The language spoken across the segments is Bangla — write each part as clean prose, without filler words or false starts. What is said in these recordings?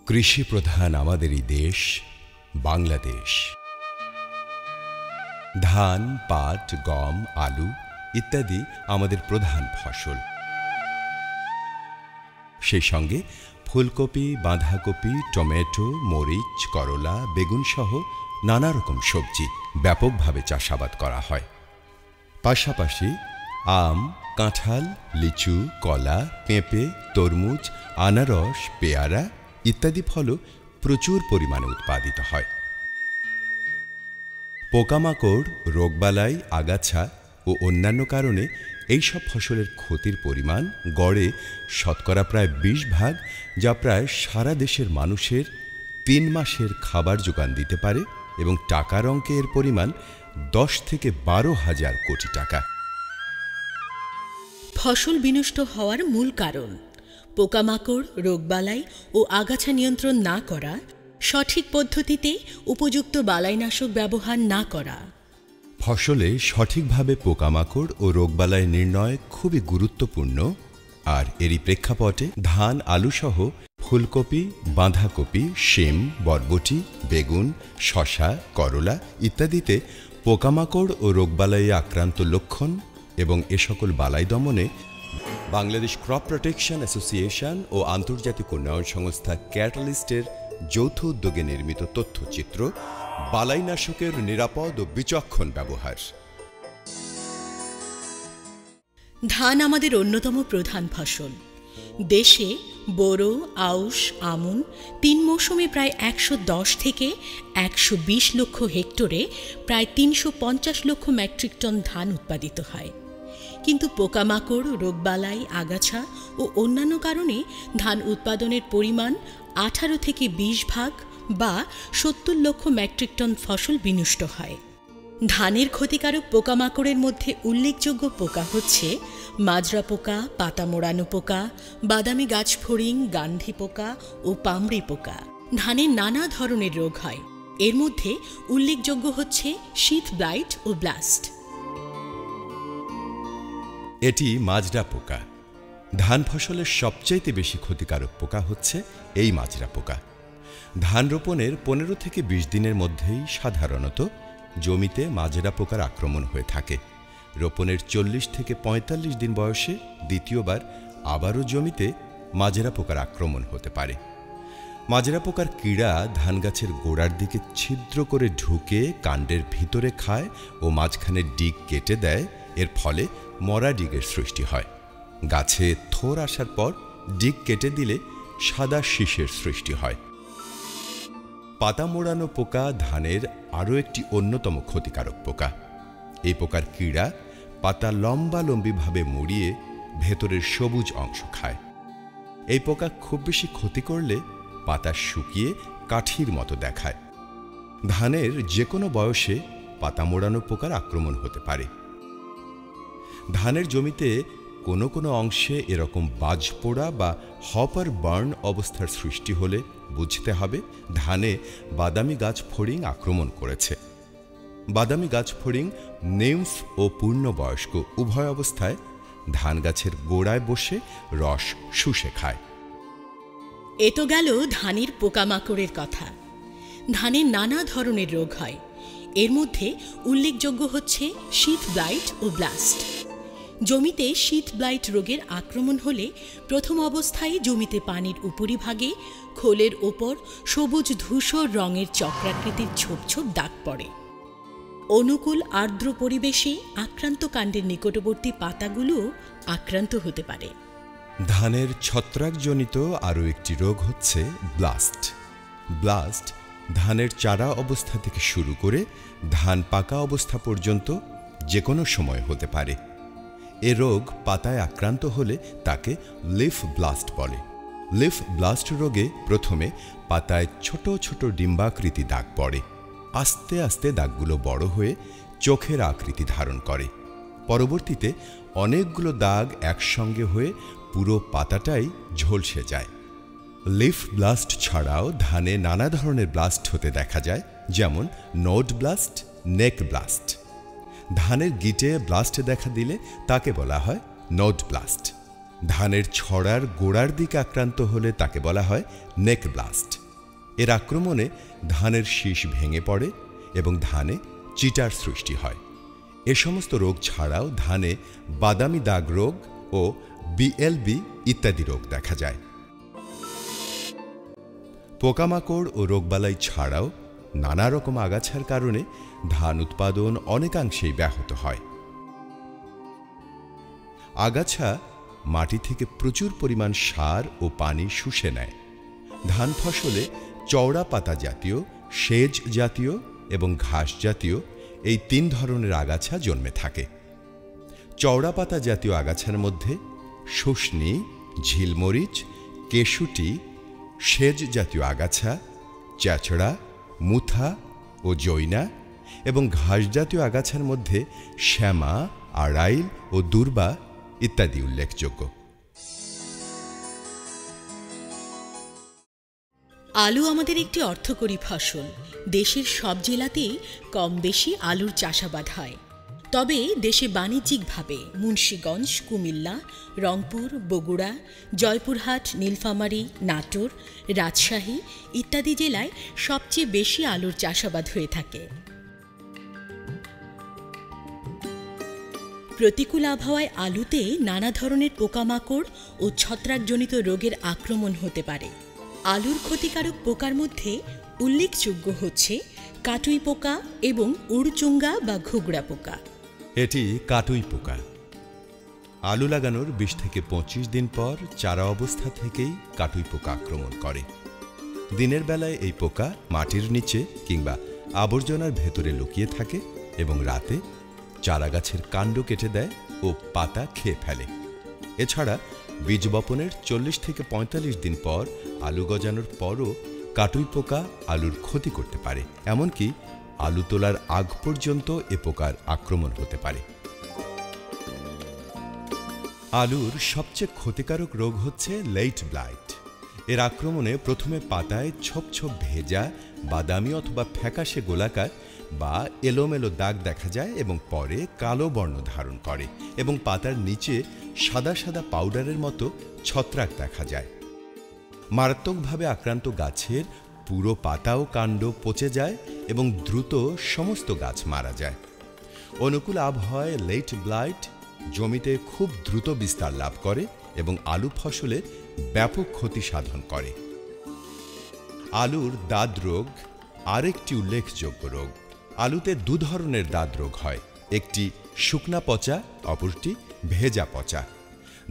কৃষি প্রধান আমাদের এই দেশ বাংলাদেশ। ধান, পাট, গম, আলু ইত্যাদি আমাদের প্রধান ফসল। সেই সঙ্গে ফুলকপি, বাঁধাকপি, টমেটো, মরিচ, করলা, বেগুন সহ নানা রকম সবজি ব্যাপকভাবে চাষাবাদ করা হয়। পাশাপাশি আম, কাঁঠাল, লিচু, কলা, পেঁপে, তরমুজ, আনারস, পেয়ারা ইত্যাদি ফলও প্রচুর পরিমাণে উৎপাদিত হয়। পোকামাকড়, রোগবালাই, আগাছা ও অন্যান্য কারণে এইসব ফসলের ক্ষতির পরিমাণ গড়ে শতকরা প্রায় 20 যা প্রায় সারা দেশের মানুষের 3 মাসের খাবার যোগান দিতে পারে এবং টাকার অঙ্কে এর পরিমাণ 10 থেকে 12,000 কোটি টাকা। ফসল বিনষ্ট হওয়ার মূল কারণ পোকামাকড়, রোগবালাই ও আগাছা নিয়ন্ত্রণ না করা, সঠিক পদ্ধতিতে উপযুক্ত বালাইনাশক ব্যবহার না করা। ফসলে সঠিকভাবে পোকামাকড় ও রোগবালাই নির্ণয় খুবই গুরুত্বপূর্ণ, আর এরই প্রেক্ষাপটে ধান, আলু সহ ফুলকপি, বাঁধাকপি, শিম, বরবটি, বেগুন, শসা, করলা ইত্যাদিতে পোকামাকড় ও রোগবালাইয়ে আক্রান্ত লক্ষণ এবং এ সকল বালাই দমনে বাংলাদেশ ক্রপ প্রোটেকশন অ্যাসোসিয়েশন ও আন্তর্জাতিক উন্নয়ন সংস্থা ক্যাটালিস্টের যৌথ উদ্যোগে নির্মিত তথ্যচিত্র বালাইনাশকের নিরাপদ ও বিচক্ষণ ব্যবহার। ধান আমাদের অন্যতম প্রধান ফসল। দেশে বোরো, আউশ, আমন 3 মৌসুমে প্রায় 110 থেকে 120 লক্ষ হেক্টরে প্রায় 350 লক্ষ মেট্রিক টন ধান উৎপাদিত হয়। কিন্তু পোকামাকড়, রোগবালাই, আগাছা ও অন্যান্য কারণে ধান উৎপাদনের পরিমাণ 18 থেকে 20 বা 70 লক্ষ মেট্রিক টন ফসল বিনষ্ট হয়। ধানের ক্ষতিকারক পোকামাকড়ের মধ্যে উল্লেখযোগ্য পোকা হচ্ছে মাজরা পোকা, পাতা মোড়ানো পোকা, বাদামি গাছ ফড়িং, গান্ধী পোকা ও পামড়ি পোকা। ধানের নানা ধরনের রোগ হয়, এর মধ্যে উল্লেখযোগ্য হচ্ছে শীত ব্লাইট ও ব্লাস্ট। এটি মাজরা পোকা। ধান ফসলের সবচাইতে বেশি ক্ষতিকারক পোকা হচ্ছে এই মাজরা পোকা। ধান রোপণের 15 থেকে 20 দিনের মধ্যেই সাধারণত জমিতে মাজরা পোকার আক্রমণ হয়ে থাকে। রোপণের 40 থেকে 45 দিন বয়সে দ্বিতীয়বার আবারও জমিতে মাজরা পোকার আক্রমণ হতে পারে। মাজরা পোকার কীড়া ধান গাছের গোড়ার দিকে ছিদ্র করে ঢুকে কাণ্ডের ভিতরে খায় ও মাঝখানের ডিগ কেটে দেয়। এর ফলে মরা ডিগের সৃষ্টি হয়। গাছে থোর আসার পর ডিগ কেটে দিলে সাদা শীষের সৃষ্টি হয়। পাতা মোড়ানো পোকা ধানের আরও একটি অন্যতম ক্ষতিকারক পোকা। এই পোকার কীড়া পাতা লম্বালম্বিভাবে মুড়িয়ে ভেতরের সবুজ অংশ খায়। এই পোকা খুব বেশি ক্ষতি করলে পাতা শুকিয়ে কাঠির মতো দেখায়। ধানের যে কোনো বয়সে পাতা মোড়ানো পোকার আক্রমণ হতে পারে। ধানের জমিতে কোনো কোনো অংশে এরকম বাজ পোড়া বা হপার বার্ন অবস্থার সৃষ্টি হলে বুঝতে হবে ধানে বাদামি গাছ ফড়িং আক্রমণ করেছে। বাদামি গাছ ফড়িং নিম্ফ ও পূর্ণবয়স্ক উভয় অবস্থায় ধান গাছের গোড়ায় বসে রস শুষে খায়। এ তো গেল ধানের পোকামাকড়ের কথা। ধানের নানা ধরনের রোগ হয়, এর মধ্যে উল্লেখযোগ্য হচ্ছে শীত ব্লাইট ও ব্লাস্ট। জমিতে শীত ব্লাইট রোগের আক্রমণ হলে প্রথম অবস্থায় জমিতে পানির উপরিভাগে খোলের ওপর সবুজ ধূসর রঙের চক্রাকৃতির ছোপ ছোপ দাগ পড়ে। অনুকূল আর্দ্র পরিবেশে আক্রান্ত কাণ্ডের নিকটবর্তী পাতাগুলো আক্রান্ত হতে পারে। ধানের ছত্রাকজনিত আরও একটি রোগ হচ্ছে ব্লাস্ট। ব্লাস্ট ধানের চারা অবস্থা থেকে শুরু করে ধান পাকা অবস্থা পর্যন্ত যে কোনো সময় হতে পারে। এ রোগ পাতায় আক্রান্ত হলে তাকে লিফ ব্লাস্ট বলে। লিফ ব্লাস্ট রোগে প্রথমে পাতায় ছোট ছোট ডিম্বাকৃতি দাগ পড়ে। আস্তে আস্তে দাগগুলো বড় হয়ে চোখের আকৃতি ধারণ করে। পরবর্তীতে অনেকগুলো দাগ একসঙ্গে হয়ে পুরো পাতাটাই ঝলসে যায়। লিফ ব্লাস্ট ছাড়াও ধানে নানা ধরনের ব্লাস্ট হতে দেখা যায়, যেমন নোড ব্লাস্ট, নেক ব্লাস্ট। ধানের গিটে ব্লাস্ট দেখা দিলে তাকে বলা হয় নোড ব্লাস্ট। ধানের ছড়ার গোড়ার দিকে আক্রান্ত হলে তাকে বলা হয় নেক ব্লাস্ট। এর আক্রমণে ধানের শীষ ভেঙে পড়ে এবং ধানে চিটার সৃষ্টি হয়। এ সমস্ত রোগ ছাড়াও ধানে বাদামি দাগ রোগ ও বিএলবি ইত্যাদি রোগ দেখা যায়। পোকামাকড় ও রোগবালাই ছাড়াও নানা রকম আগাছার কারণে ধান উৎপাদন অনেকাংশেই ব্যাহত হয়। আগাছা মাটি থেকে প্রচুর পরিমাণ সার ও পানি শুষে নেয়। ধান ফসলে চওড়া পাতা জাতীয়, সেজ জাতীয় এবং ঘাস জাতীয় এই 3 ধরনের আগাছা জন্মে থাকে। চওড়া পাতা জাতীয় আগাছার মধ্যে শুষ্নি, ঝিলমরিচ, কেশুটি, সেজ জাতীয় আগাছা, চ্যাচড়া, মুথা ও জৈনা এবং ঘাস জাতীয় আগাছার মধ্যে শ্যামা, আড়াইল ও দুর্বা ইত্যাদি উল্লেখযোগ্য। আলু আমাদের একটি অর্থকরী ফসল। দেশের সব জেলাতেই কম বেশি আলুর চাষাবাদ হয়। তবে দেশে বাণিজ্যিকভাবে মুন্সিগঞ্জ, কুমিল্লা, রংপুর, বগুড়া, জয়পুরহাট, নীলফামারী, নাটোর, রাজশাহী ইত্যাদি জেলায় সবচেয়ে বেশি আলুর চাষাবাদ হয়ে থাকে। প্রতিকূল আবহাওয়ায় আলুতে নানা ধরনের পোকামাকড় ও ছত্রাকজনিত রোগের আক্রমণ হতে পারে। আলুর ক্ষতিকারক পোকার মধ্যে উল্লেখযোগ্য হচ্ছে কাটুই পোকা এবং উড়চুঙ্গা বা ঘুগড়া পোকা। এটি কাটুই পোকা। আলু লাগানোর 20 থেকে 25 দিন পর চারা অবস্থা থেকেই কাটুই পোকা আক্রমণ করে। দিনের বেলায় এই পোকা মাটির নিচে কিংবা আবর্জনার ভেতরে লুকিয়ে থাকে এবং রাতে চারা গাছের কাণ্ড কেটে দেয় ও পাতা খেয়ে ফেলে। এছাড়া বীজ বপনের 40 থেকে 45 দিন পর আলু গজানোর পরও কাটুই পোকা আলুর ক্ষতি করতে পারে। এমনকি আলু তোলার আগ পর্যন্ত এ পোকার আক্রমণ হতে পারে। আলুর সবচেয়ে ক্ষতিকারক রোগ হচ্ছে লেট ব্লাইট। এর আক্রমণে প্রথমে পাতায় ছোপ ছোপ ভেজা, বাদামি অথবা ফ্যাকাশে গোলাকার বা এলোমেলো দাগ দেখা যায় এবং পরে কালো বর্ণ ধারণ করে এবং পাতার নিচে সাদা সাদা পাউডারের মতো ছত্রাক দেখা যায়। মারাত্মকভাবে আক্রান্ত গাছের পুরো পাতা ও কাণ্ড পচে যায় এবং দ্রুত সমস্ত গাছ মারা যায়। অনুকূল আবহাওয়ায় লেট ব্লাইট জমিতে খুব দ্রুত বিস্তার লাভ করে এবং আলু ফসলে ব্যাপক ক্ষতি সাধন করে। আলুর দাদ রোগ আরেকটি উল্লেখযোগ্য রোগ। আলুতে 2 ধরনের দাদ রোগ হয়, একটি শুকনা পচা, অপরটি ভেজা পচা।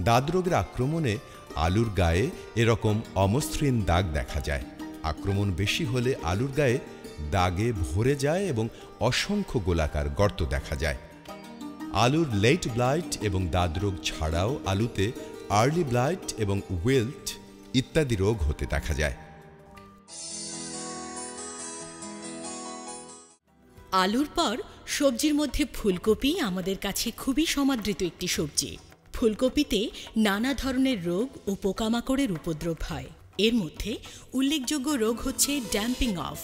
দাদ রোগের আক্রমণে আলুর গায়ে এরকম অমসৃণ দাগ দেখা যায়। আক্রমণ বেশি হলে আলুর গায়ে দাগে ভরে যায় এবং অসংখ্য গোলাকার গর্ত দেখা যায়। আলুর লেট ব্লাইট এবং দাদ রোগ ছাড়াও আলুতে আর্লি ব্লাইট এবং উইল্ট ইত্যাদি রোগ হতে দেখা যায়। আলুর পর সবজির মধ্যে ফুলকপি আমাদের কাছে খুবই সমাদৃত একটি সবজি। ফুলকপিতে নানা ধরনের রোগ ও পোকামাকড়ের উপদ্রব হয়। এর মধ্যে উল্লেখযোগ্য রোগ হচ্ছে ড্যাম্পিং অফ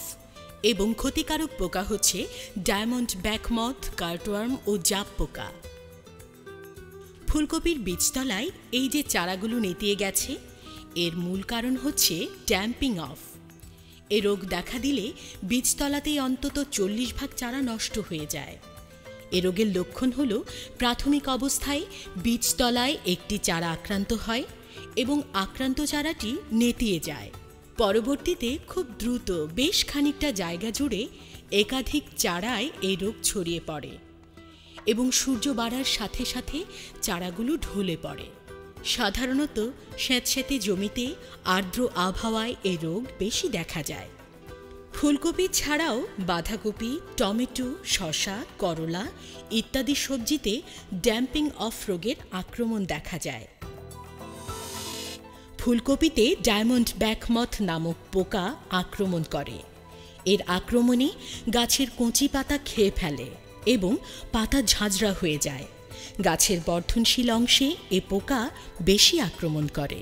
এবং ক্ষতিকারক পোকা হচ্ছে ডায়মন্ড ব্যাকমথ, কার্টওয়ার্ম ও জাপ পোকা। ফুলকপির বীজতলায় এই যে চারাগুলো নেতিয়ে গেছে, এর মূল কারণ হচ্ছে ড্যাম্পিং অফ। এ রোগ দেখা দিলে বীজতলাতেই অন্তত 40 ভাগ চারা নষ্ট হয়ে যায়। এ রোগের লক্ষণ হল প্রাথমিক অবস্থায় বীজতলায় একটি চারা আক্রান্ত হয় এবং আক্রান্ত চারাটি নেতিয়ে যায়। পরবর্তীতে খুব দ্রুত বেশ খানিকটা জায়গা জুড়ে একাধিক চারায় এই রোগ ছড়িয়ে পড়ে এবং সূর্য বাড়ার সাথে সাথে চারাগুলো ঢলে পড়ে। সাধারণত স্যাঁতস্যাঁতে জমিতে আর্দ্র আবহাওয়ায় এই রোগ বেশি দেখা যায়। ফুলকপি ছাড়াও বাঁধাকপি, টমেটো, শসা, করলা ইত্যাদি সবজিতে ড্যাম্পিং অফ রোগের আক্রমণ দেখা যায়। ফুলকপিতে ডায়মন্ড ব্যাকমথ নামক পোকা আক্রমণ করে। এর আক্রমণে গাছের কচি পাতা খেয়ে ফেলে এবং পাতা ঝাঁঝরা হয়ে যায়। গাছের বর্ধনশীল অংশে এ পোকা বেশি আক্রমণ করে।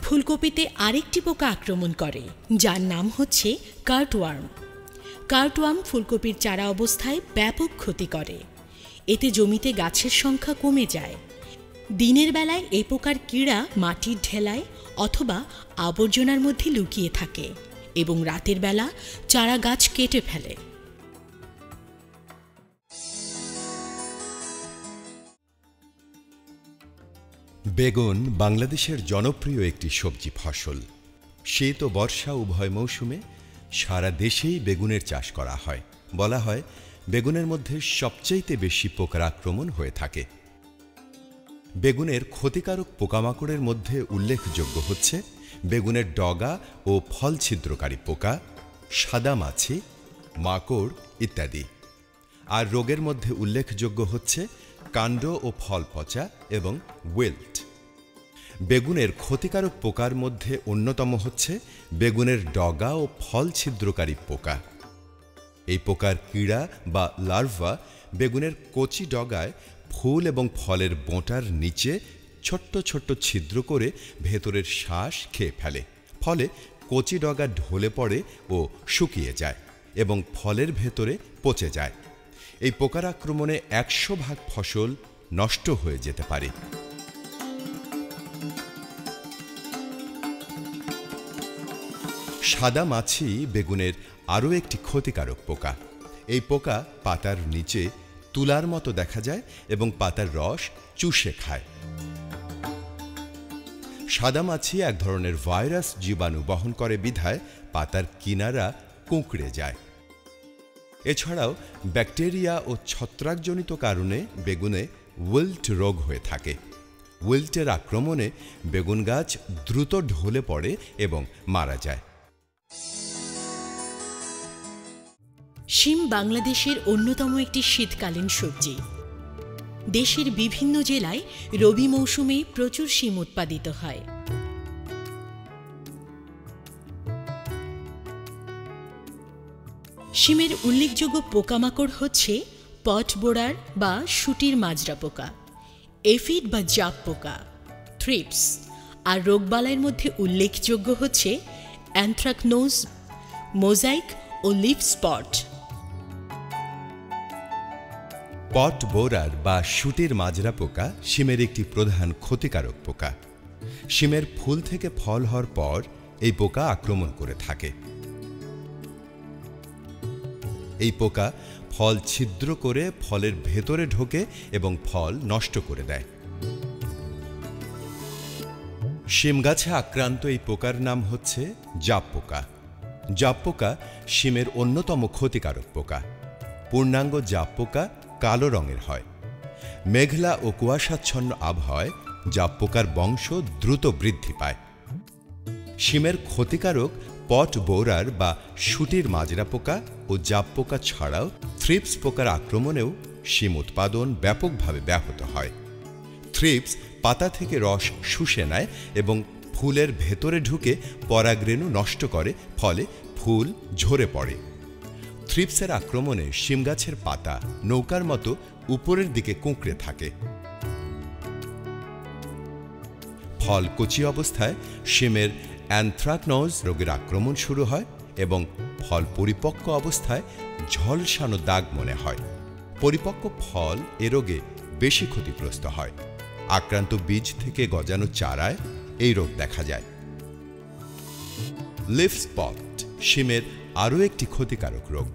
ফুলকপিতে আরেকটি পোকা আক্রমণ করে, যার নাম হচ্ছে কার্টওয়ার্ম। কার্টওয়ার্ম ফুলকপির চারা অবস্থায় ব্যাপক ক্ষতি করে। এতে জমিতে গাছের সংখ্যা কমে যায়। দিনের বেলায় এ প্রকার কীড়া মাটির ঢেলায় অথবা আবর্জনার মধ্যে লুকিয়ে থাকে এবং রাতের বেলা চারা গাছ কেটে ফেলে। বেগুন বাংলাদেশের জনপ্রিয় একটি সবজি ফসল। শীত ও বর্ষা উভয় মৌসুমে সারা দেশেই বেগুনের চাষ করা হয়। বলা হয় বেগুনের মধ্যে সবচেয়ে বেশি পোকার আক্রমণ হয়ে থাকে। বেগুনের ক্ষতিকারক পোকামাকড়ের মধ্যে উল্লেখযোগ্য হচ্ছে বেগুনের ডগা ও ফল ছিদ্রকারী পোকা, সাদা মাছি, মাকড় ইত্যাদি। আর রোগের মধ্যে উল্লেখযোগ্য হচ্ছে কাণ্ড ও ফল পচা এবং উইল্ট। বেগুনের ক্ষতিকারক পোকার মধ্যে অন্যতম হচ্ছে বেগুনের ডগা ও ফল ছিদ্রকারী পোকা। এই পোকার কীড়া বা লার্ভা বেগুনের কচি ডগায় ফুল এবং ফলের বোঁটার নিচে ছোট্ট ছোট্ট ছিদ্র করে ভেতরের শ্বাস খেয়ে ফেলে। ফলে কচি ডগা ঢলে পড়ে ও শুকিয়ে যায় এবং ফলের ভেতরে পচে যায়। এই পোকার আক্রমণে 100% ফসল নষ্ট হয়ে যেতে পারে। সাদা মাছি বেগুনের আরও একটি ক্ষতিকারক পোকা। এই পোকা পাতার নিচে তুলার মতো দেখা যায় এবং পাতার রস চুষে খায়। সাদা মাছি এক ধরনের ভাইরাস জীবাণু বহন করে বিধায় পাতার কিনারা কুঁকড়ে যায়। এছাড়াও ব্যাকটেরিয়া ও ছত্রাকজনিত কারণে বেগুনে উইল্ট রোগ হয়ে থাকে। উইল্টের আক্রমণে বেগুন গাছ দ্রুত ঢলে পড়ে এবং মারা যায়। শিম বাংলাদেশের অন্যতম একটি শীতকালীন সবজি। দেশের বিভিন্ন জেলায় রবি মৌসুমে প্রচুর শিম উৎপাদিত হয়। শিমের উল্লেখযোগ্য পোকামাকড় হচ্ছে পটবোরার বা শুটির মাজরা পোকা, এফিড বা জাপ পোকা, থ্রিপস। আর রোগবালাইয়ের মধ্যে উল্লেখযোগ্য হচ্ছে অ্যানথ্রাকনোজ, মোজাইক ও লিফ স্পট। পটবোরার বা শুটির মাজরা পোকা শিমের একটি প্রধান ক্ষতিকারক পোকা। শিমের ফুল থেকে ফল হওয়ার পর এই পোকা আক্রমণ করে থাকে। এই পোকা ফল ছিদ্র করে ফলের ভেতরে ঢোকে এবং ফল নষ্ট করে দেয়। শিম গাছে আক্রান্ত এই পোকার নাম হচ্ছে জাপ পোকা। জাপ পোকা শিমের অন্যতম ক্ষতিকারক পোকা। পূর্ণাঙ্গ জাপ পোকা কালো রঙের হয়। মেঘলা ও কুয়াশাচ্ছন্ন আবহাওয়ায় জাপ পোকার বংশ দ্রুত বৃদ্ধি পায়। শিমের ক্ষতিকারক পটবোরার বা শুটির মাজরা পোকা ও জাপ পোকা ছাড়াও থ্রিপস পোকার আক্রমণেও শিম উৎপাদন ব্যাপকভাবে ব্যাহত হয়। থ্রিপস পাতা থেকে রস শুষে নেয় এবং ফুলের ভেতরে ঢুকে পরাগরেণু নষ্ট করে, ফলে ফুল ঝরে পড়ে। থ্রিপসের আক্রমণে শিম গাছের পাতা নৌকার মতো উপরের দিকে কুঁকড়ে থাকে। ফল কচি অবস্থায় শিমের অ্যানথ্রাকনোজ রোগের আক্রমণ শুরু হয় এবং ফল পরিপক্ক অবস্থায় ঝলসানো দাগ মনে হয়। পরিপক্ক ফল এ রোগে বেশি ক্ষতিগ্রস্ত হয়। আক্রান্ত বীজ থেকে গজানো চারায় এই রোগ দেখা যায়। লিফ স্পট শিমের আরও একটি ক্ষতিকারক রোগ।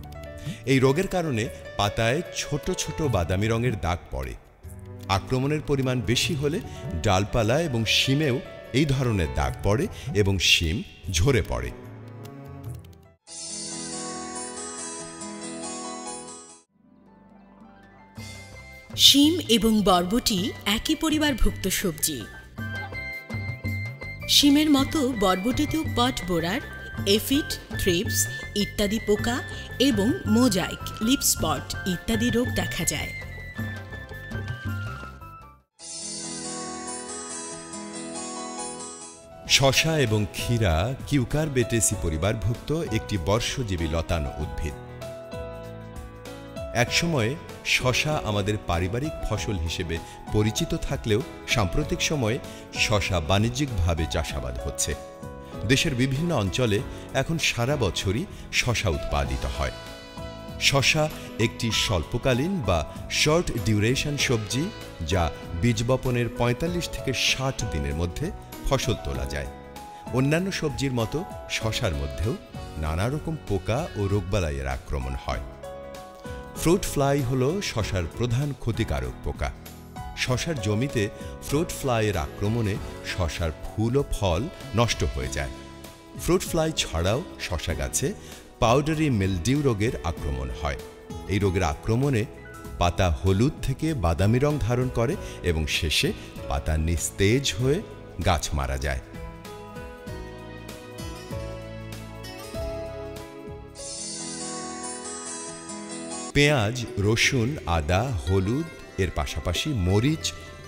এই রোগের কারণে পাতায় ছোট ছোট বাদামি রঙের দাগ পড়ে। আক্রমণের পরিমাণ বেশি হলে ডালপালা এবং শিমেও এই ধরনের দাগ পড়ে এবং শিম ঝরে পড়ে। শিম এবং বরবটি একই পরিবারভুক্ত সবজি। শিমের মতো বরবটিতেও পটবোরার, এফিড, থ্রিপস ইত্যাদি পোকা এবং মোজাইক, লিপ স্পট ইত্যাদি রোগ দেখা যায়। শসা এবং ক্ষীরা কিউকারবেটেসি পরিবারভুক্ত একটি বর্ষজীবী লতানো উদ্ভিদ। একসময়ে শসা আমাদের পারিবারিক ফসল হিসেবে পরিচিত থাকলেও সাম্প্রতিক সময়ে শসা বাণিজ্যিকভাবে চাষাবাদ হচ্ছে। দেশের বিভিন্ন অঞ্চলে এখন সারা বছরই শসা উৎপাদিত হয়। শসা একটি স্বল্পকালীন বা শর্ট ডিউরেশন সবজি, যা বীজ বপনের ৪৫ থেকে ৬০ দিনের মধ্যে ফসল তোলা যায়। অন্যান্য সবজির মতো শসার মধ্যেও নানা রকম পোকা ও রোগবালাইয়ের আক্রমণ হয়। ফ্রুট ফ্লাই হল শসার প্রধান ক্ষতিকারক পোকা। শসার জমিতে ফ্রুট ফ্লাইয়ের আক্রমণে শসার ফুল ও ফল নষ্ট হয়ে যায়। ফ্রুট ফ্লাই ছাড়াও শসা গাছে পাউডারি মিলডিউ রোগের আক্রমণ হয়। এই রোগের আক্রমণে পাতা হলুদ থেকে বাদামি রং ধারণ করে এবং শেষে পাতা নিস্তেজ হয়ে গাছ মারা যায়। পেঁয়াজ, রসুন, আদা, হলুদ এর পাশাপাশি মরিচ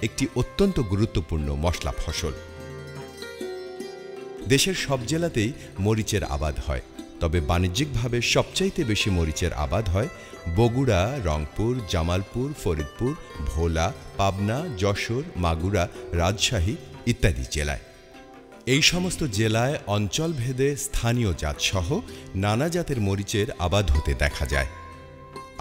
একটি অত্যন্ত গুরুত্বপূর্ণ মশলা ফসল। দেশের সব জেলাতেই মরিচের আবাদ হয়, তবে বাণিজ্যিকভাবে সবচাইতে বেশি মরিচের আবাদ হয় বগুড়া, রংপুর, জামালপুর, ফরিদপুর, ভোলা, পাবনা, যশোর, মাগুরা, রাজশাহী ইত্যাদি জেলায়। এই সমস্ত জেলায় অঞ্চলভেদে স্থানীয় জাতসহ নানা জাতের মরিচের আবাদ হতে দেখা যায়।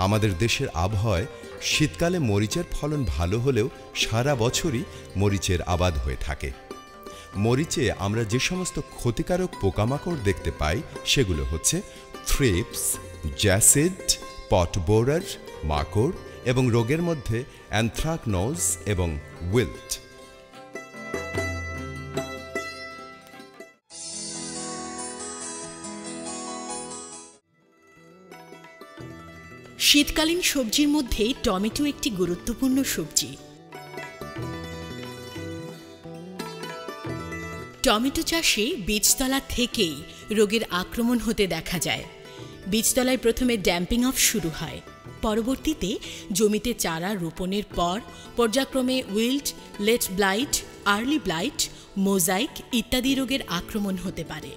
আমাদের দেশের আবহাওয়ায় শীতকালে মরিচের ফলন ভালো হলেও সারা বছরই মরিচের আবাদ হয়ে থাকে। মরিচে আমরা যে সমস্ত ক্ষতিকারক পোকামাকড় দেখতে পাই সেগুলো হচ্ছে থ্রিপস, জ্যাসিড, পট বোরার, মাকড় এবং রোগের মধ্যে অ্যানথ্রাকনোজ এবং উইল্ট। শীতকালীন সবজির মধ্যে টমেটো একটি গুরুত্বপূর্ণ সবজি। টমেটো চাষে বীজতলা থেকেই রোগের আক্রমণ হতে দেখা যায়। বীজতলায় প্রথমে ড্যাম্পিং অফ শুরু হয়, পরবর্তীতে জমিতে চারা রোপণের পর পর্যায়ক্রমে wilt, late blight, early blight, mosaic ইত্যাদি রোগের আক্রমণ হতে পারে।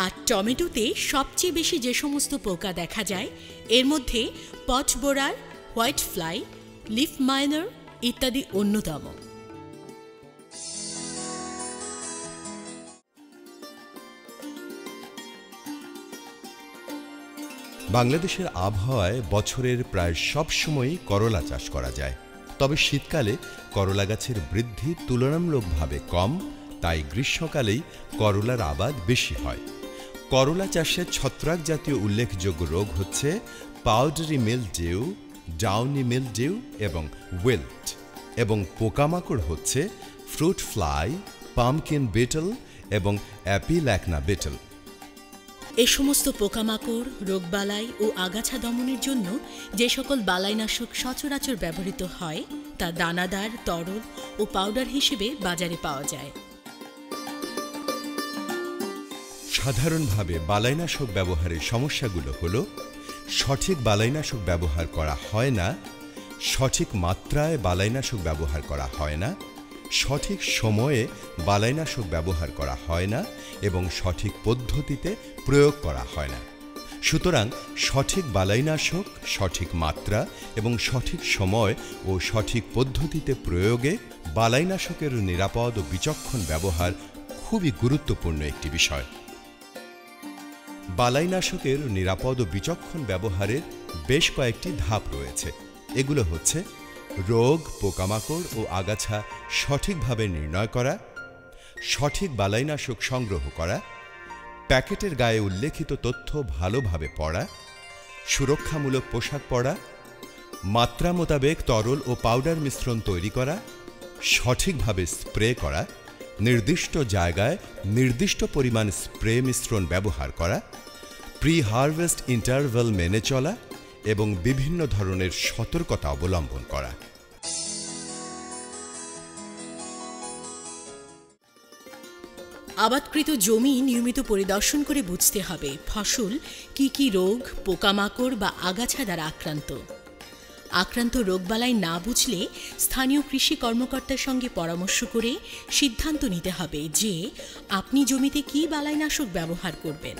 আর টমেটোতে সবচেয়ে বেশি যে সমস্ত পোকা দেখা যায় এর মধ্যে পট বোরার, হোয়াইট ফ্লাই, লিফ মাইনার ইত্যাদি অন্যতম। বাংলাদেশের আবহাওয়ায় বছরের প্রায় সব সময়ই করলা চাষ করা যায়, তবে শীতকালে করলা গাছের বৃদ্ধি তুলনামূলকভাবে কম, তাই গ্রীষ্মকালেই করলার আবাদ বেশি হয়। করলা চাষে ছত্রাক জাতীয় উল্লেখযোগ্য রোগ হচ্ছে পাউডারি মিলডিউ, ডাউনি মিলডিউ এবং উইল্ট, এবং পোকামাকড় হচ্ছে ফ্রুট ফ্লাই, পামকিন বিটল এবং অ্যাপিল্যাকনা বিটল। এ সমস্ত পোকামাকড়, রোগবালাই ও আগাছা দমনের জন্য যে সকল বালাইনাশক সচরাচর ব্যবহৃত হয় তা দানাদার, তরল ও পাউডার হিসেবে বাজারে পাওয়া যায়। সাধারণভাবে বালাইনাশক ব্যবহারের সমস্যাগুলো হলো সঠিক বালাইনাশক ব্যবহার করা হয় না, সঠিক মাত্রায় বালাইনাশক ব্যবহার করা হয় না, সঠিক সময়ে বালাইনাশক ব্যবহার করা হয় না এবং সঠিক পদ্ধতিতে প্রয়োগ করা হয় না। সুতরাং সঠিক বালাইনাশক, সঠিক মাত্রা এবং সঠিক সময় ও সঠিক পদ্ধতিতে প্রয়োগে বালাইনাশকের নিরাপদ ও বিচক্ষণ ব্যবহার খুবই গুরুত্বপূর্ণ একটি বিষয়। বালাইনাশকের নিরাপদ ও বিচক্ষণ ব্যবহারের বেশ কয়েকটি ধাপ রয়েছে। এগুলো হচ্ছে রোগ, পোকামাকড় ও আগাছা সঠিকভাবে নির্ণয় করা, সঠিক বালাইনাশক সংগ্রহ করা, প্যাকেটের গায়ে উল্লেখিত তথ্য ভালোভাবে পড়া, সুরক্ষামূলক পোশাক পরা, মাত্রা মোতাবেক তরল ও পাউডার মিশ্রণ তৈরি করা, সঠিকভাবে স্প্রে করা, নির্দিষ্ট জায়গায় নির্দিষ্ট পরিমাণ স্প্রে মিশ্রণ ব্যবহার করা, প্রি হারভেস্ট ইন্টারভ্যাল মেনে চলা এবং বিভিন্ন ধরনের সতর্কতা অবলম্বন করা। আবাদকৃত জমি নিয়মিত পরিদর্শন করে বুঝতে হবে ফসল কি কি রোগ, পোকামাকড় বা আগাছা দ্বারা আক্রান্ত। আক্রান্ত রোগবালাই না বুঝলে স্থানীয় কৃষি কর্মকর্তার সঙ্গে পরামর্শ করে সিদ্ধান্ত নিতে হবে যে আপনি জমিতে কী বালাইনাশক ব্যবহার করবেন।